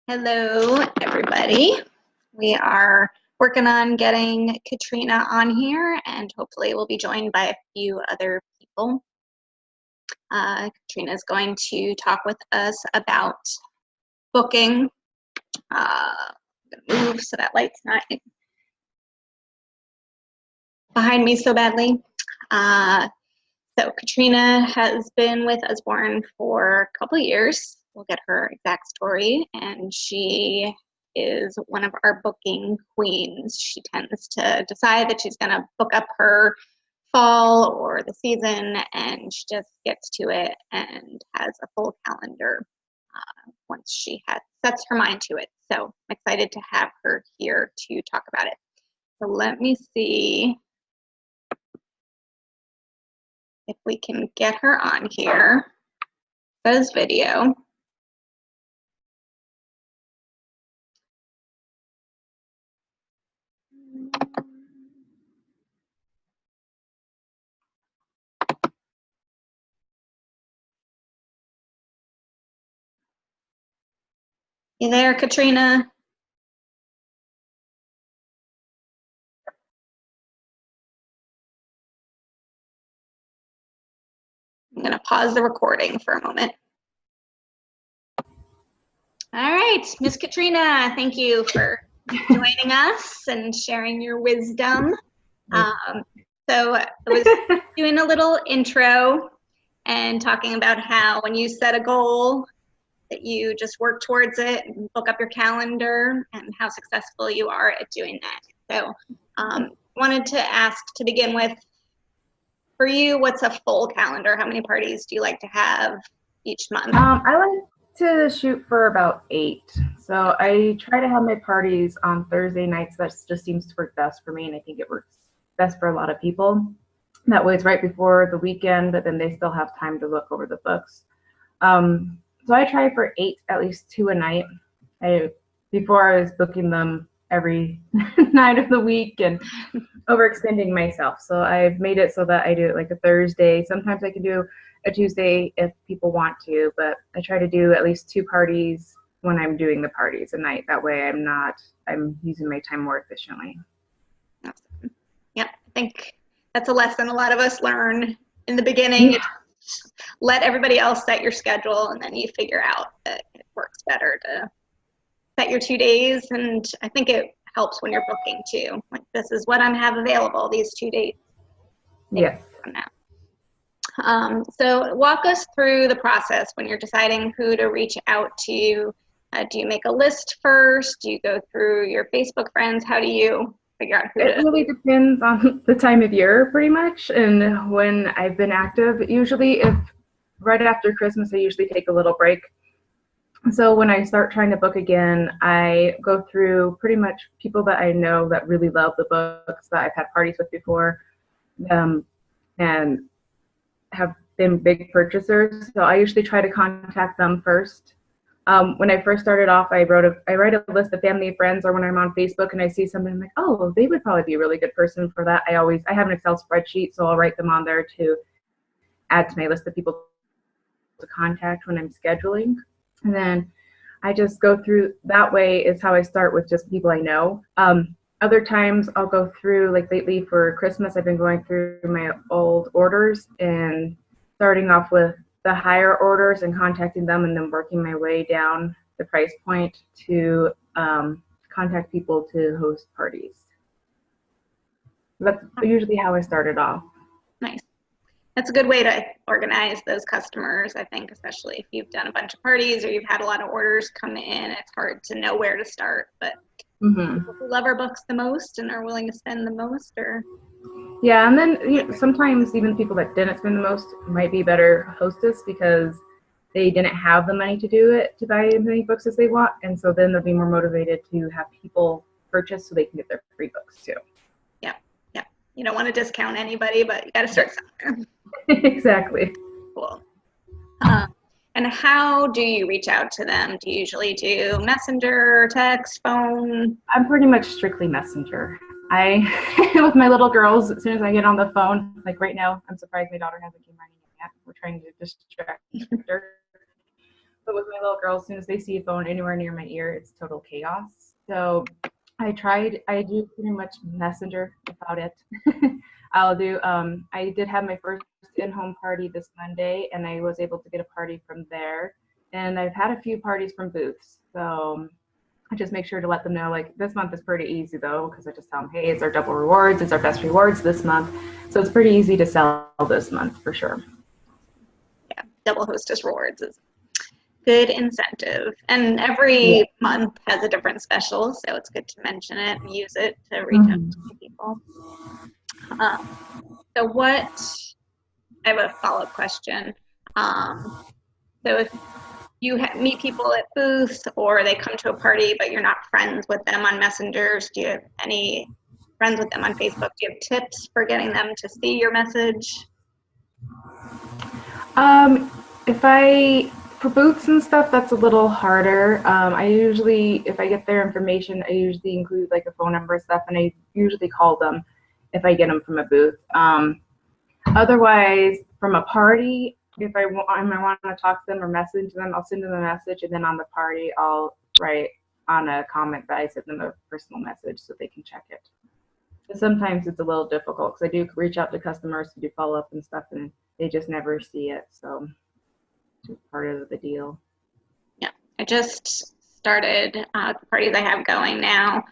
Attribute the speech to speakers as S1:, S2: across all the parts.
S1: Hello, everybody. We are working on getting Katrina on here, and hopefully we'll be joined by a few other people. Katrina is going to talk with us about booking. I'm gonna move so that light's not behind me so badly. So Katrina has been with Usborne for a couple of years. We'll get her exact story, and she is one of our booking queens. She tends to decide that she's going to book up her fall or the season, and she just gets to it and has a full calendar once she sets her mind to it. So I'm excited to have her here to talk about it. So let me see if we can get her on here. Says video. You there, Katrina? I'm going to pause the recording for a moment. All right, Miss Katrina, thank you for joining us and sharing your wisdom. So I was doing a little intro and talking about how when you set a goal that you just work towards it and book up your calendar and how successful you are at doing that. So wanted to ask to begin with, for you, what's a full calendar? How many parties do you like to have each month?
S2: I like to shoot for about 8. So I try to have my parties on Thursday nights. That just seems to work best for me, and I think it works best for a lot of people. That way it's right before the weekend, but then they still have time to look over the books. So I try for 8, at least 2 a night. Before I was booking them every night of the week and overextending myself. So I've made it so that I do it like a Thursday. Sometimes I can do a Tuesday if people want to, but I try to do at least 2 parties when I'm doing the parties a night. That way I'm using my time more efficiently.
S1: Awesome. Yep, I think that's a lesson a lot of us learn in the beginning. Yeah. Let everybody else set your schedule, and then you figure out that it works better to set your 2 days. And I think it helps when you're booking too. Like, this is what I have available, these 2 dates.
S2: Yes.
S1: So walk us through the process when you're deciding who to reach out to. Do you make a list first? Do you go through your Facebook friends? How do you figure out who to?
S2: It really depends on the time of year, pretty much, and when I've been active. Usually, if right after Christmas, I usually take a little break. So when I start trying to book again, I go through pretty much people that I know that really love the books that I've had parties with before, and have been big purchasers. So I usually try to contact them first. When I first started off, I write a list of family and friends, or when I'm on Facebook and I see somebody, I'm like, oh, they would probably be a really good person for that. I have an Excel spreadsheet, so I'll write them on there to add to my list of people to contact when I'm scheduling. And then I just go through, that way is how I start, with just people I know. Other times I'll go through, like lately for Christmas, I've been going through my old orders and starting off with the higher orders and contacting them, and then working my way down the price point to contact people to host parties. That's usually how I started off.
S1: Nice. That's a good way to organize those customers, I think, especially if you've done a bunch of parties or you've had a lot of orders come in. It's hard to know where to start, but people who love our books the most and are willing to spend the most, or
S2: yeah, and then sometimes even people that didn't spend the most might be better hostess because they didn't have the money to buy as many books as they want, and so then they'll be more motivated to have people purchase so they can get their free books too.
S1: Yeah. You don't want to discount anybody, but you got to start somewhere.
S2: Exactly.
S1: Cool. And how do you reach out to them? Do you usually do Messenger, text, phone?
S2: I'm pretty much strictly Messenger. With my little girls, as soon as I get on the phone, like right now, I'm surprised my daughter hasn't came running yet. We're trying to distract her. But with my little girls, as soon as they see a phone anywhere near my ear, it's total chaos. So I do pretty much Messenger about it. I did have my first in-home party this Monday, and I was able to get a party from there. And I've had a few parties from booths. So I just make sure to let them know, like, this month is pretty easy though, because I just tell them, hey, it's our double rewards, it's our best rewards this month. So it's pretty easy to sell this month for sure.
S1: Yeah, double hostess rewards is good incentive. And every month has a different special, so it's good to mention it and use it to reach out to people. So I have a follow-up question. So if you meet people at booths or they come to a party but you're not friends with them on messengers, do you have any friends with them on Facebook? Do you have tips for getting them to see your message?
S2: For booths and stuff, that's a little harder. I usually, if I get their information, I usually include like a phone number and stuff, and I usually call them if I get them from a booth. Otherwise, from a party, if I want to talk to them or message them, I'll send them a message, and then on the party, I'll write on a comment that I sent them a personal message so they can check it. But sometimes it's a little difficult because I do reach out to customers to do follow-up and stuff, and they just never see it. So it's part of the deal.
S1: Yeah, I just started the parties I have going now,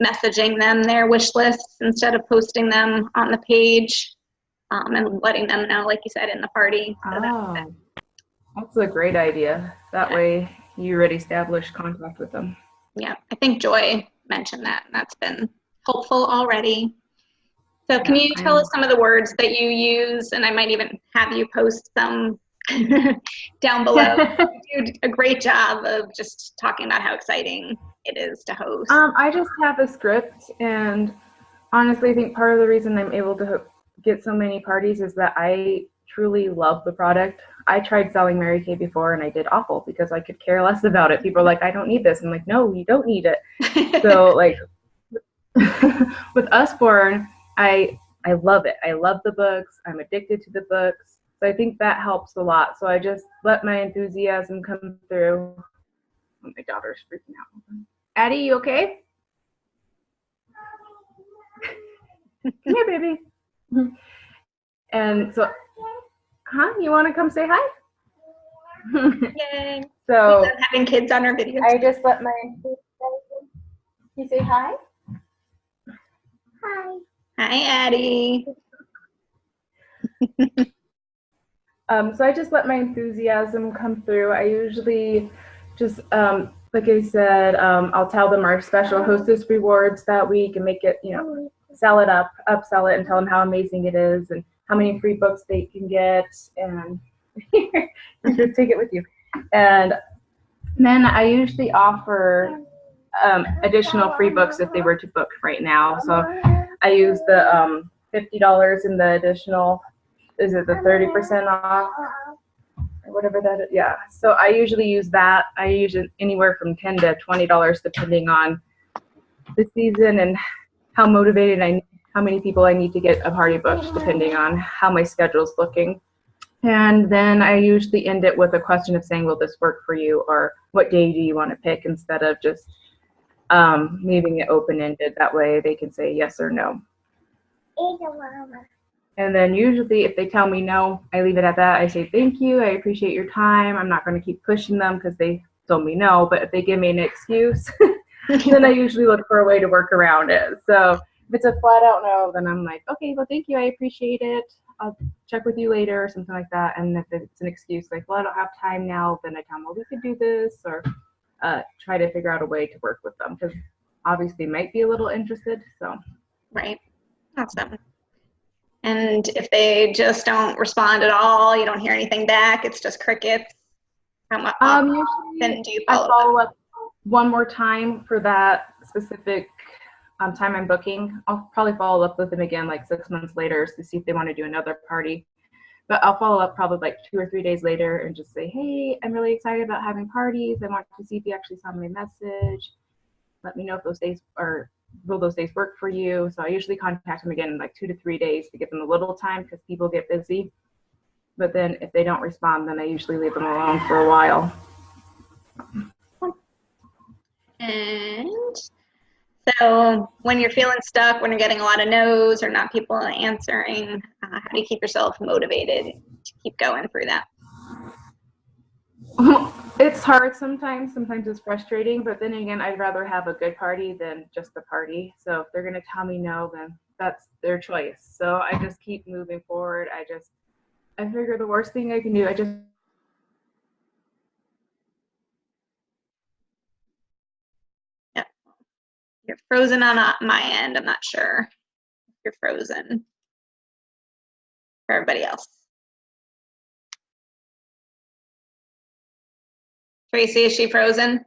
S1: messaging them their wish lists instead of posting them on the page, and letting them know, like you said, in the party. So
S2: that's a great idea. That way you already establish contact with them.
S1: Yeah, I think Joy mentioned that, and that's been helpful already. So can you tell us some of the words that you use, and I might even have you post some down below. You do a great job of just talking about how exciting it is to host.
S2: I just have a script, and honestly, I think part of the reason I'm able to get so many parties is that I truly love the product. I tried selling Mary Kay before, and I did awful because I could care less about it. People are like, I don't need this. I'm like, no, you don't need it. So like with Usborne, I love it. I love the books. I'm addicted to the books. So I think that helps a lot. So I just let my enthusiasm come through. Oh, my daughter's freaking out. Addie, you okay? Come here, baby. And so, you want to come say hi?
S1: Yay.
S2: So
S1: we love having kids on our videos.
S2: I just let my, you say hi? Hi.
S1: Hi, Addie.
S2: So I just let my enthusiasm come through. I usually just, like I said, I'll tell them our special hostess rewards that week and make it, sell it up, upsell it, and tell them how amazing it is and how many free books they can get, and just take it with you. And then I usually offer additional free books if they were to book right now. So I use the $50 in the additional. Is it the 30% off or whatever that is? Yeah. So I usually use that. I use it anywhere from $10 to $20 depending on the season and how motivated how many people I need to get a party booked depending on how my schedule's looking. And then I usually end it with a question of saying, will this work for you? Or what day do you want to pick, instead of just leaving it open-ended. That way they can say yes or no. And then usually if they tell me no, I leave it at that. I say, thank you, I appreciate your time. I'm not going to keep pushing them because they told me no. But if they give me an excuse, then I usually look for a way to work around it. So if it's a flat out no, then I'm like, okay, well, thank you, I appreciate it. I'll check with you later or something like that. And if it's an excuse like, well, I don't have time now, then I tell them, well, we could do this, or try to figure out a way to work with them because obviously might be a little interested. So
S1: right. Awesome. And if they just don't respond at all, you don't hear anything back, it's just crickets.
S2: Usually
S1: then do you
S2: follow up one more time for that specific time I'm booking. I'll probably follow up with them again like 6 months later to see if they want to do another party. But I'll follow up probably like 2 or 3 days later and just say, hey, I'm really excited about having parties. I want to see if you actually saw my message. Let me know if those days will those days work for you. So I usually contact them again in like 2 to 3 days to give them a little time because people get busy. But then if they don't respond, then I usually leave them alone for a while.
S1: And so when you're feeling stuck, when you're getting a lot of no's or not people answering, how do you keep yourself motivated to keep going through that?
S2: It's hard sometimes. Sometimes it's frustrating, but then again, I'd rather have a good party than just a party. So if they're going to tell me no, then that's their choice. So I just keep moving forward. I figure the worst thing I can do,
S1: Yep. You're frozen on my end. I'm not sure if you're frozen for everybody else. Tracy, is she frozen?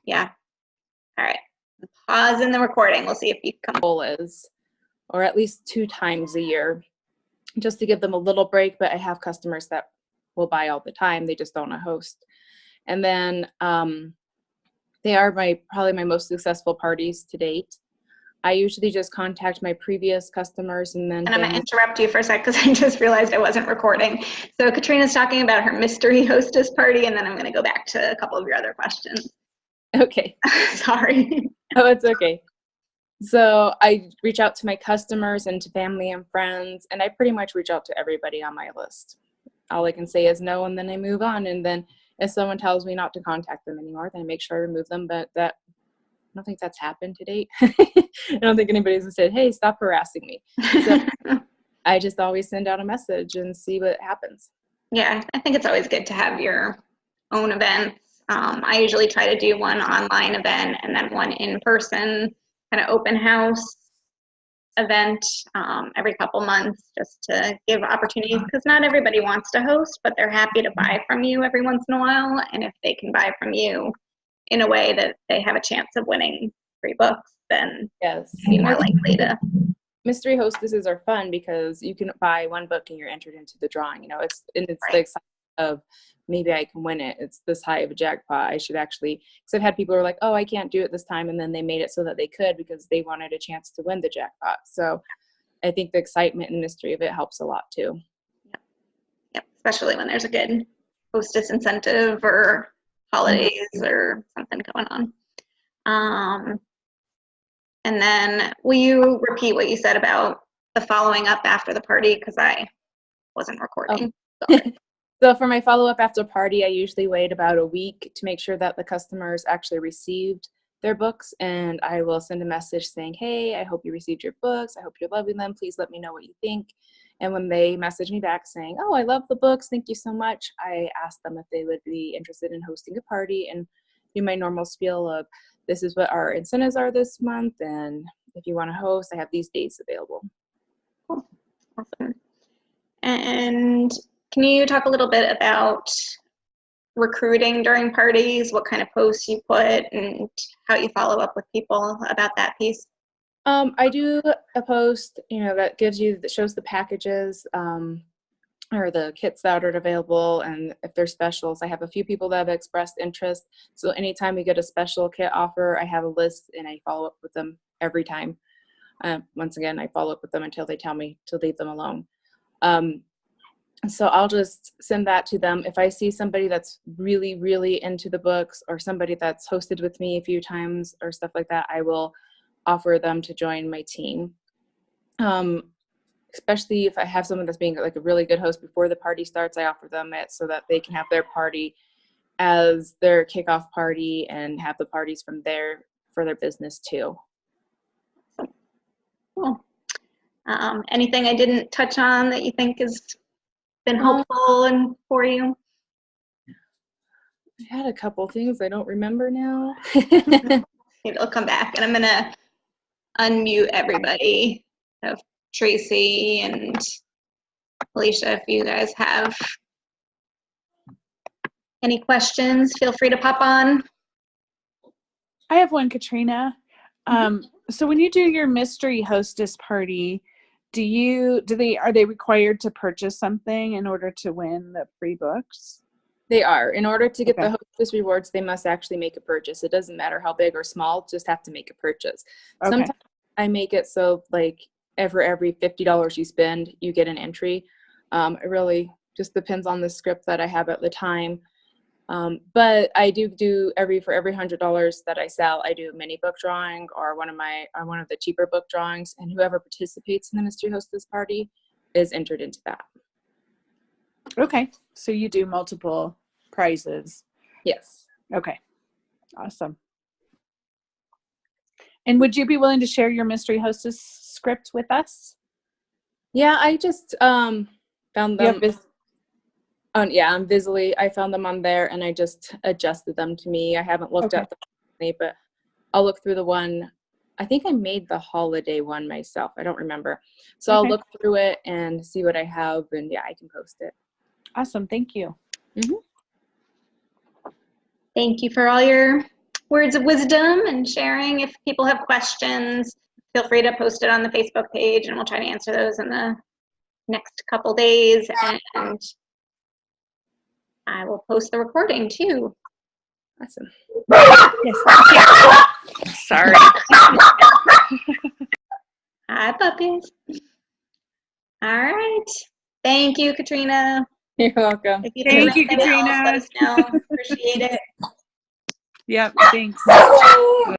S1: Yeah. All right. Pause in the recording. We'll see if you come.
S3: Goal is, or at least 2 times a year, just to give them a little break. But I have customers that will buy all the time. They just don't want to host. And then they are probably my most successful parties to date. I usually just contact my previous customers and then.
S1: And I'm going to interrupt you for a sec because I just realized I wasn't recording. So Katrina's talking about her mystery hostess party, and then I'm going to go back to a couple of your other questions.
S3: Okay.
S1: Sorry.
S3: Oh, it's okay. So I reach out to my customers and to family and friends, and I pretty much reach out to everybody on my list. All I can say is no, and then I move on. And then if someone tells me not to contact them anymore, then I make sure I remove them. But I don't think that's happened to date. I don't think anybody's said, hey, stop harassing me. So I just always send out a message and see what happens.
S1: Yeah, I think it's always good to have your own events. I usually try to do one online event and then one in-person kind of open house event every couple months, just to give opportunities, because not everybody wants to host, but they're happy to buy from you every once in a while. And if they can buy from you in a way that they have a chance of winning free books, then
S3: yes,
S1: be more likely to.
S3: Mystery hostesses are fun because you can buy one book and you're entered into the drawing. You know, it's
S1: Right.
S3: the excitement of maybe I can win it. It's this high of a jackpot. I should actually, because I've had people who are like, oh, I can't do it this time, and then they made it so that they could because they wanted a chance to win the jackpot. So I think the excitement and mystery of it helps a lot too.
S1: Yep, especially when there's a good hostess incentive or holidays or something going on. And then will you repeat what you said about the following up after the party? Because I wasn't recording.
S3: Oh. So for my follow-up after party, I usually wait about a week to make sure that the customers actually received their books, and I will send a message saying, hey, I hope you received your books. I hope you're loving them. Please let me know what you think. And when they message me back saying, oh, I love the books, thank you so much, I ask them if they would be interested in hosting a party and do my normal spiel of, this is what our incentives are this month, and if you want to host, I have these dates available.
S1: Cool. Awesome. And can you talk a little bit about recruiting during parties, what kind of posts you put, and how you follow up with people about that piece?
S3: I do a post, that shows the packages, or the kits that are available, and if there's specials. I have a few people that have expressed interest. So anytime we get a special kit offer, I have a list and I follow up with them every time. Once again, I follow up with them until they tell me to leave them alone. So I'll just send that to them. If I see somebody that's really, really into the books, or somebody that's hosted with me a few times or stuff like that, I will offer them to join my team. Especially if I have someone that's being like a really good host before the party starts, I offer them it so that they can have their party as their kickoff party and have the parties from there for their business too.
S1: Cool. Anything I didn't touch on that you think has been helpful and for you?
S3: I had a couple things I don't remember now.
S1: It'll come back, and I'm gonna unmute everybody. So Tracy and Alicia, if you guys have any questions, feel free to pop on.
S4: I have one, Katrina. So when you do your mystery hostess party, are they required to purchase something in order to win the free books?
S3: They are. In order to get the hostess rewards, they must actually make a purchase. It doesn't matter how big or small, just have to make a purchase. Okay. Sometimes I make it so like for every $50 you spend, you get an entry. It really just depends on the script that I have at the time. But I do for every $100 that I sell, I do a mini book drawing or one of the cheaper book drawings, and whoever participates in the mystery hostess party is entered into that.
S4: Okay. So you do multiple prizes.
S3: Yes.
S4: Okay. Awesome. And would you be willing to share your mystery hostess script with us?
S3: Yeah, I just found them. On Visually, I found them on there, and I just adjusted them to me. I haven't looked at them, but I'll look through the one. I think I made the holiday one myself. I don't remember. So I'll look through it and see what I have, and yeah, I can post it.
S4: Awesome. Thank you.
S1: Thank you for all your words of wisdom and sharing. If people have questions, feel free to post it on the Facebook page, and we'll try to answer those in the next couple days. And I will post the recording too.
S3: Awesome.
S4: Yes. Sorry.
S1: Hi, puppies. All right. Thank you, Katrina.
S3: You're welcome.
S1: If you
S4: Thank you,
S1: anything else,
S4: Katrina.
S1: let us know. Appreciate it.
S4: Yep. Thanks.